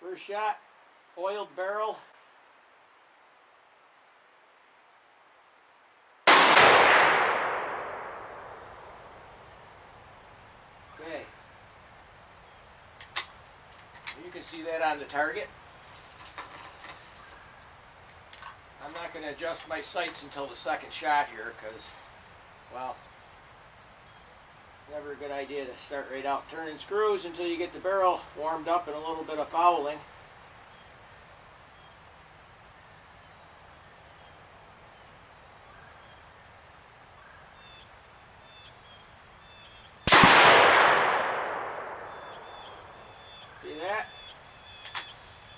First shot, oiled barrel. Okay. You can see that on the target. I'm not going to adjust my sights until the second shot here because, well, never a good idea to start right out turning screws until you get the barrel warmed up and a little bit of fouling. See that?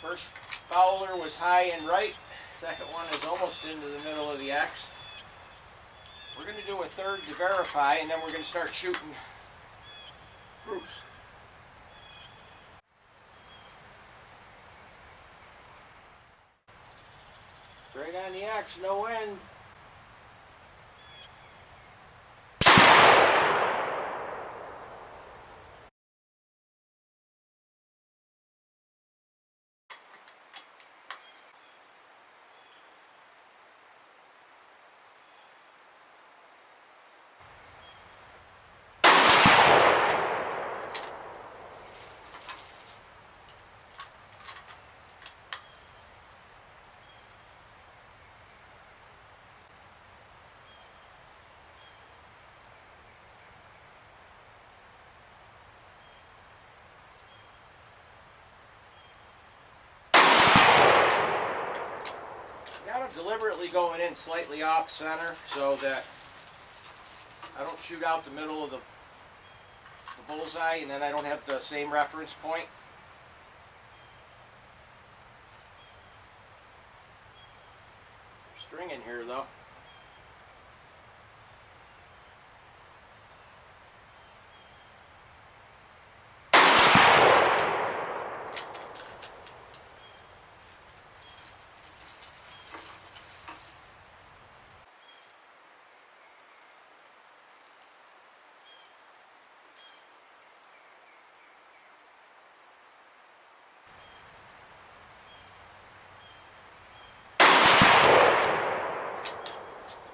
First fouler was high and right. Second one is almost into the middle of the X. We're going to do a third to verify, and then we're going to start shooting groups. Right on the X, no wind. Got them deliberately going in slightly off center so that I don't shoot out the middle of the bullseye and then I don't have the same reference point. Some string in here though.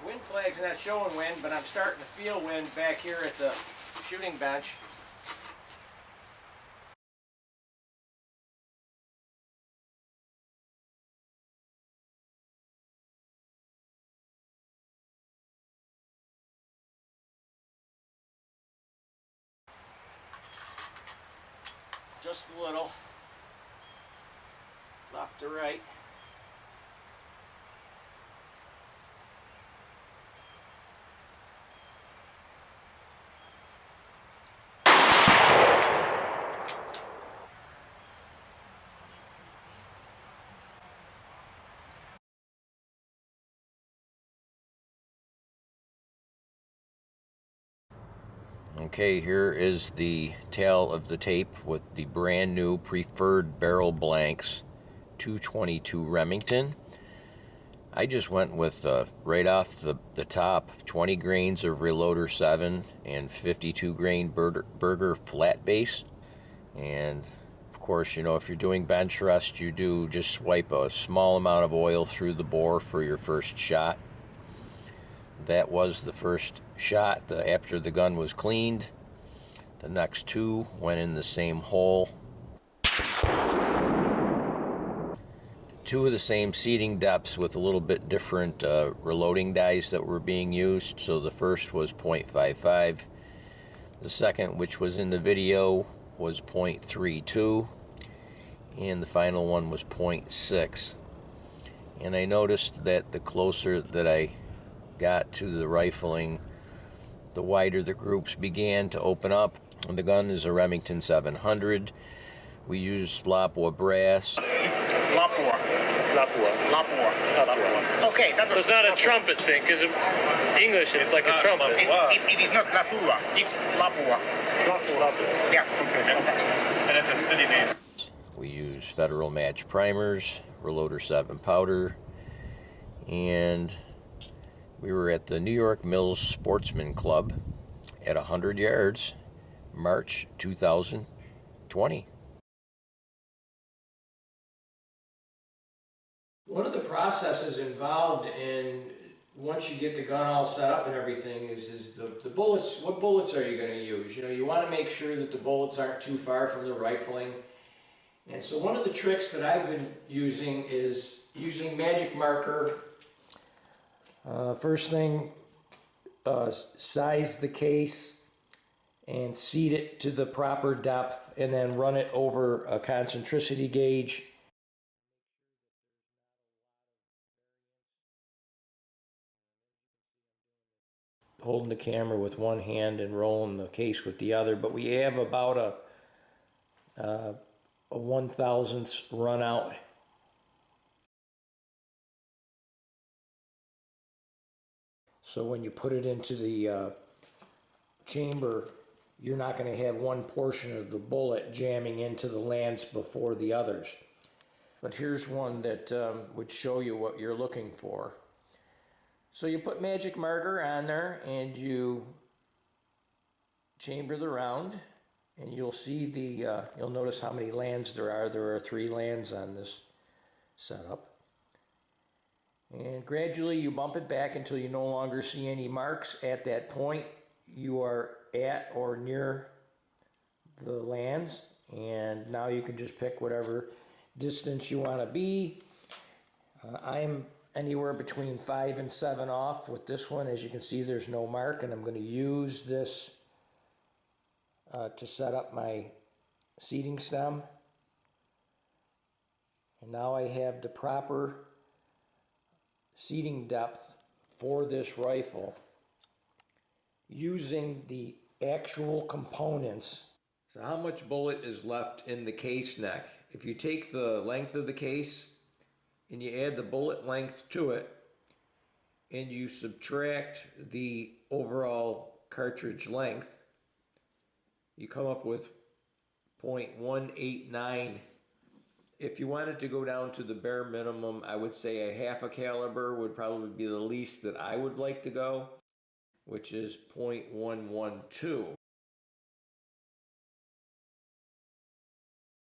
Wind flag's not showing wind, but I'm starting to feel wind back here at the shooting bench. Just a little. Left to right. Okay, here is the tail of the tape with the brand new preferred barrel blanks 222 Remington. I just went with right off the top 20 grains of Reloader 7 and 52 grain Burger flat base. And of course, you know, if you're doing bench rest, you do just swipe a small amount of oil through the bore for your first shot. That was the first shot after the gun was cleaned. The next two went in the same hole. Two of the same seating depths with a little bit different reloading dies that were being used. So the first was .55. The second, which was in the video, was .32. And the final one was .6. And I noticed that the closer that I got to the rifling, the wider the groups began to open up. The gun is a Remington 700. We use Lapua brass. Lapua. Okay, that's so it's not a trumpet thing, because in English it's like a trumpet. It is not Lapua, it's Lapua. Lapua. Yeah. And it's a city name. We use Federal Match primers, Reloader 7 powder, and we were at the New York Mills Sportsman Club at 100 yards, March 2020. One of the processes involved in, once you get the gun all set up and everything, is the bullets. What bullets are you going to use? You know, you want to make sure that the bullets aren't too far from the rifling. And so one of the tricks that I've been using is using magic marker. First thing, size the case and seat it to the proper depth, and then run it over a concentricity gauge. Holding the camera with one hand and rolling the case with the other, but we have about a 1/1000th run out. So when you put it into the chamber, you're not going to have one portion of the bullet jamming into the lance before the others. But here's one that would show you what you're looking for. So you put magic marker on there and you chamber the round, and you'll see you'll notice how many lands there are. There are 3 lands on this setup. And gradually you bump it back until you no longer see any marks. At that point, you are at or near the lands, and now you can just pick whatever distance you want to be. I'm anywhere between 5 and 7 off with this one. As you can see, there's no mark, and I'm going to use this to set up my seating stem. And now I have the proper seating depth for this rifle using the actual components. So how much bullet is left in the case neck? If you take the length of the case and you add the bullet length to it, and you subtract the overall cartridge length, you come up with 0.189. If you wanted to go down to the bare minimum, I would say a half a caliber would probably be the least that I would like to go, which is 0.112.